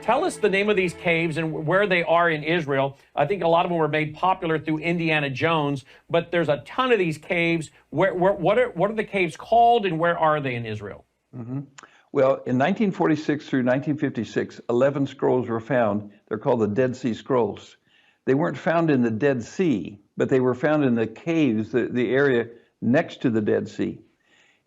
Tell us the name of these caves and where they are in Israel. I think a lot of them were made popular through Indiana Jones, but there's a ton of these caves. What are the caves called, and where are they in Israel? Mm-hmm. Well, in 1946 through 1956, 11 scrolls were found. They're called the Dead Sea Scrolls. They weren't found in the Dead Sea, but they were found in the caves, the area next to the Dead Sea.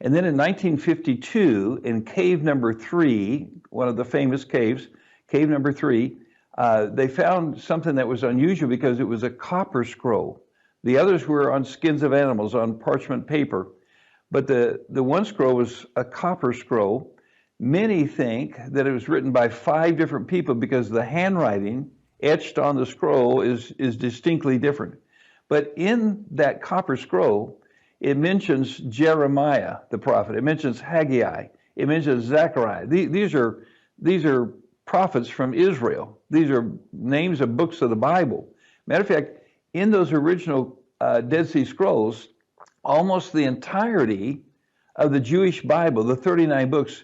And then in 1952, in cave number 3, one of the famous caves, cave number 3, they found something that was unusual because it was a copper scroll. The others were on skins of animals, on parchment paper. But the one scroll was a copper scroll. Many think that it was written by 5 different people because the handwriting etched on the scroll is distinctly different. But in that copper scroll, it mentions Jeremiah, the prophet. It mentions Haggai. It mentions Zechariah. These are prophets from Israel. These are names of books of the Bible. Matter of fact, in those original Dead Sea Scrolls, almost the entirety of the Jewish Bible, the 39 books,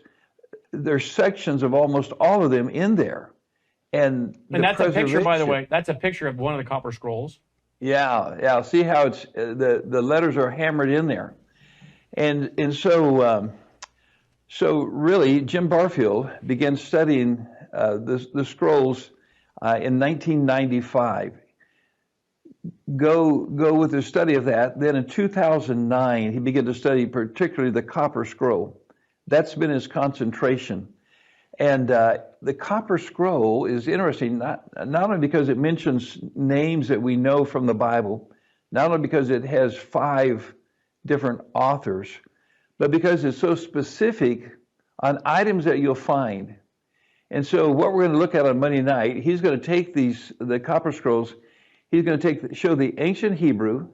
there's sections of almost all of them in there. And that's a picture, by the way. That's a picture of one of the copper scrolls. Yeah. See how it's the letters are hammered in there, and so really Jim Barfield began studying the scrolls in 1995. Go with the study of that. Then in 2009, he began to study particularly the copper scroll. That's been his concentration. And the copper scroll is interesting, not only because it mentions names that we know from the Bible, not only because it has 5 different authors, but because it's so specific on items that you'll find. And so what we're going to look at on Monday night, he's going to take the copper scrolls, he's going to show the ancient Hebrew,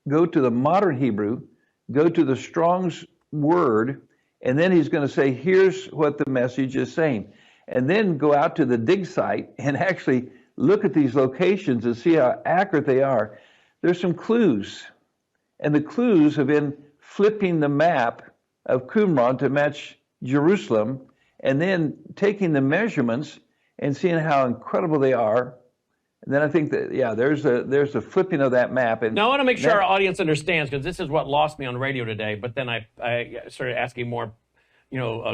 go to the modern Hebrew, go to the Strong's Word, and then he's going to say, here's what the message is saying. And then go out to the dig site and actually look at these locations and see how accurate they are. There's some clues. And the clues have been flipping the map of Qumran to match Jerusalem, and then taking the measurements and seeing how incredible they are. And then I think that, there's a flipping of that map. And now I want to make sure our audience understands, because this is what lost me on radio today. But then I started asking more,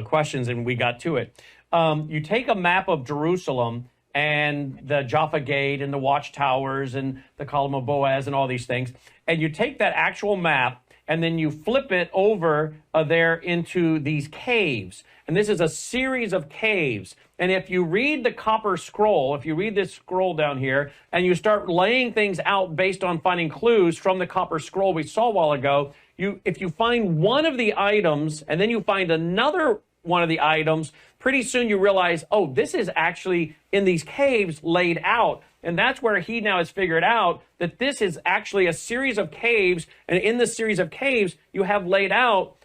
questions, and we got to it. You take a map of Jerusalem and the Jaffa Gate and the watchtowers and the column of Boaz and all these things, and you take that actual map and then you flip it over there into these caves. And this is a series of caves. And if you read the copper scroll, if you read this scroll down here, and you start laying things out based on finding clues from the copper scroll we saw a while ago, if you find one of the items and then you find another one of the items, pretty soon you realize, oh, this is actually in these caves laid out. And that's where he now has figured out that this is actually a series of caves. And in this series of caves, you have laid out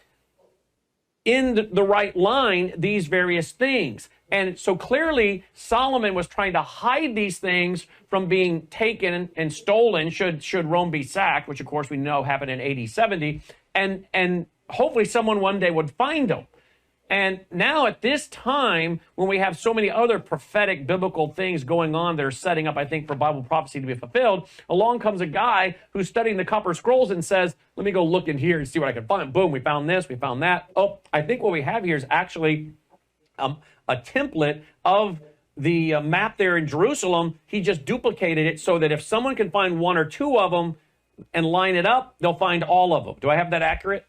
in the right line these various things. And so clearly Solomon was trying to hide these things from being taken and stolen should Rome be sacked, which of course we know happened in AD 70. And hopefully someone one day would find them. And now at this time, when we have so many other prophetic biblical things going on that are setting up, I think, for Bible prophecy to be fulfilled, along comes a guy who's studying the copper scrolls and says, let me go look in here and see what I can find. Boom, we found this, we found that. Oh, I think what we have here is actually a template of the map there in Jerusalem. He just duplicated it so that if someone can find 1 or 2 of them and line it up, they'll find all of them. Do I have that accurate?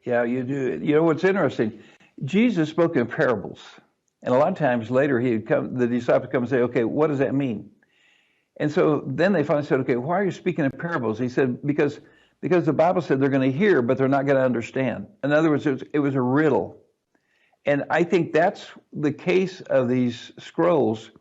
Yeah, you do. You know what's interesting? Jesus spoke in parables, and a lot of times later the disciples come and say, okay, what does that mean? And so then they finally said, okay, why are you speaking in parables? He said, because the Bible said they're going to hear, but they're not going to understand. In other words, it was a riddle. And I think that's the case of these scrolls.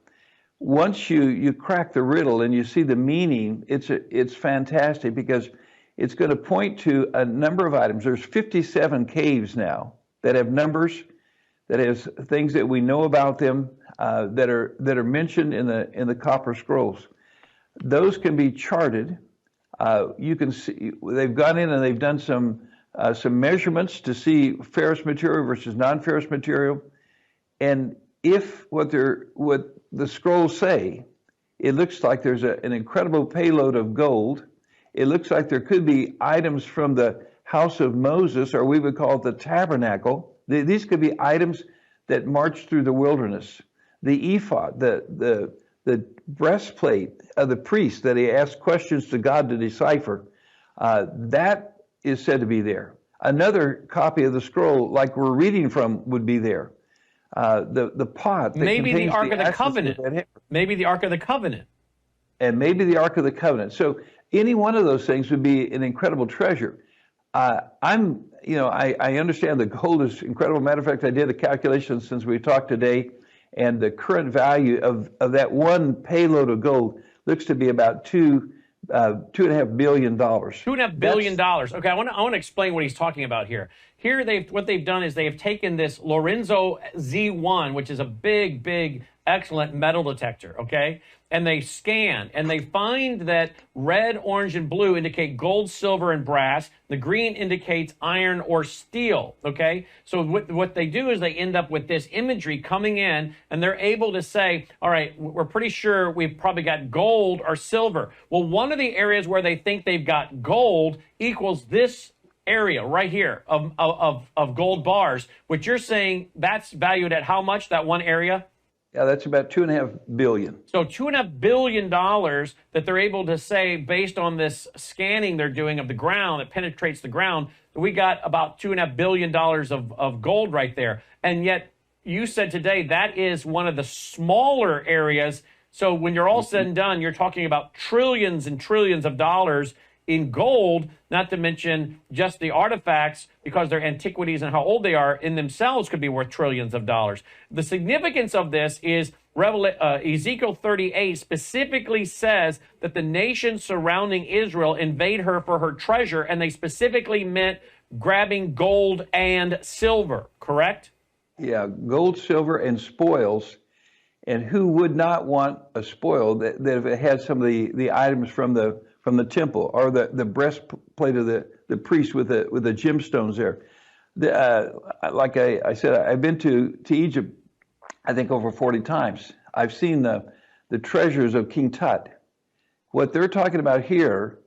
Once you crack the riddle and you see the meaning, it's fantastic, because it's going to point to a number of items. There's 57 caves now that have numbers, that has things that we know about them, that are mentioned in the copper scrolls. Those can be charted. You can see they've gone in and they've done some measurements to see ferrous material versus non-ferrous material, and if what the scrolls say, it looks like there's an incredible payload of gold. It looks like there could be items from the house of Moses, or we would call it the tabernacle. These could be items that marched through the wilderness. The ephod, the breastplate of the priest that he asked questions to God to decipher, that is said to be there. Another copy of the scroll, like we're reading from, would be there. The pot that maybe the contains Ark of the ashes Covenant. Maybe the Ark of the Covenant. And maybe the Ark of the Covenant. So any one of those things would be an incredible treasure. I understand the gold is incredible. Matter of fact, I did a calculation since we talked today, and the current value of that one payload of gold looks to be about $2.5 billion. $2.5 billion. Okay, I want to explain what he's talking about here. Here, what they've done is they have taken this Lorenzo Z1, which is a big, excellent metal detector, okay? And they scan, and they find that red, orange, and blue indicate gold, silver, and brass. The green indicates iron or steel, okay? So what they do is they end up with this imagery coming in, and they're able to say, all right, we're pretty sure we've probably got gold or silver. Well, one of the areas where they think they've got gold equals this area right here of gold bars, which you're saying that's valued at how much, that one area? Yeah, that's about $2.5 billion. So $2.5 billion that they're able to say, based on this scanning they're doing of the ground that penetrates the ground, we got about $2.5 billion of gold right there. And yet you said today that is one of the smaller areas. So when you're all said and done, you're talking about trillions and trillions of dollars in gold, not to mention just the artifacts, because their antiquities and how old they are in themselves could be worth trillions of dollars. The significance of this is Ezekiel 38 specifically says that the nations surrounding Israel invade her for her treasure, and they specifically meant grabbing gold and silver, correct? Yeah, gold, silver, and spoils. And who would not want a spoil that if it had some of the items from the temple, or the breastplate of the priest with the gemstones there? Like I said, I've been to Egypt, I think over 40 times. I've seen the treasures of King Tut. What they're talking about here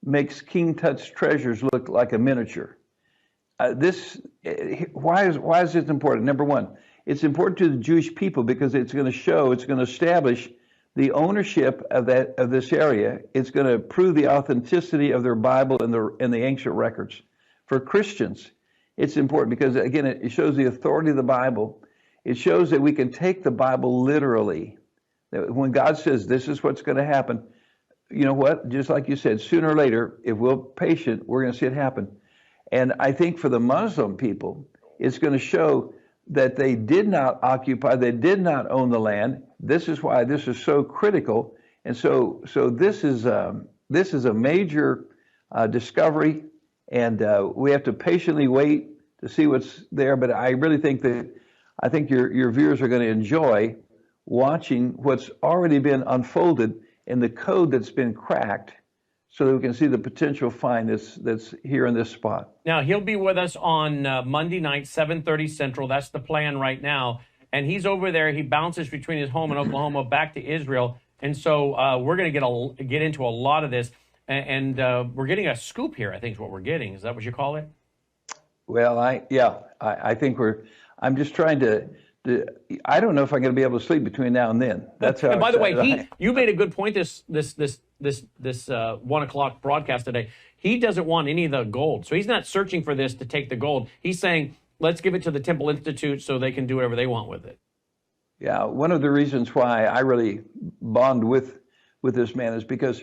makes King Tut's treasures look like a miniature. Why is this important? Number one, it's important to the Jewish people because it's going to establish the ownership of this area. It's going to prove the authenticity of their Bible and the ancient records. For Christians, it's important because, again, it shows the authority of the Bible. It shows that we can take the Bible literally. That when God says this is what's going to happen, you know what? Just like you said, sooner or later, if we're patient, we're going to see it happen. And I think for the Muslim people, it's going to show that they did not occupy, they did not own the land. This is why this is so critical. And so this is a major discovery, and we have to patiently wait to see what's there. But I really think your viewers are going to enjoy watching what's already been unfolded and the code that's been cracked, so that we can see the potential find that's here in this spot. Now, he'll be with us on Monday night, 7:30 Central. That's the plan right now. And he's over there. He bounces between his home in Oklahoma back to Israel. And so we're going to get into a lot of this. And we're getting a scoop here, I think is what we're getting. Is that what you call it? Well, I think I'm just trying to I don't know if I'm going to be able to sleep between now and then. That's how. And by the way, you made a good point this 1 o'clock broadcast today. He doesn't want any of the gold, so he's not searching for this to take the gold. He's saying, let's give it to the Temple Institute so they can do whatever they want with it. Yeah, one of the reasons why I really bond with this man is because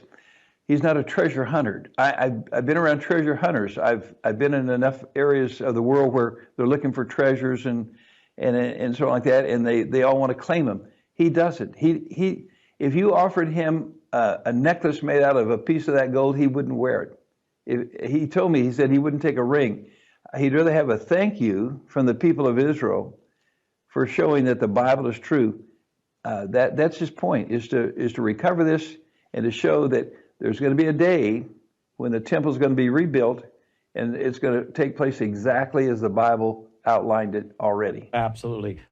he's not a treasure hunter. I've been around treasure hunters. I've been in enough areas of the world where they're looking for treasures and so on like that, and they all want to claim them. He doesn't. He if you offered him a necklace made out of a piece of that gold, he wouldn't wear it. He told me, he said he wouldn't take a ring. He'd rather have a thank you from the people of Israel for showing that the Bible is true. That's his point, is to recover this and to show that there's going to be a day when the temple is going to be rebuilt, and it's going to take place exactly as the Bible outlined it already. Absolutely.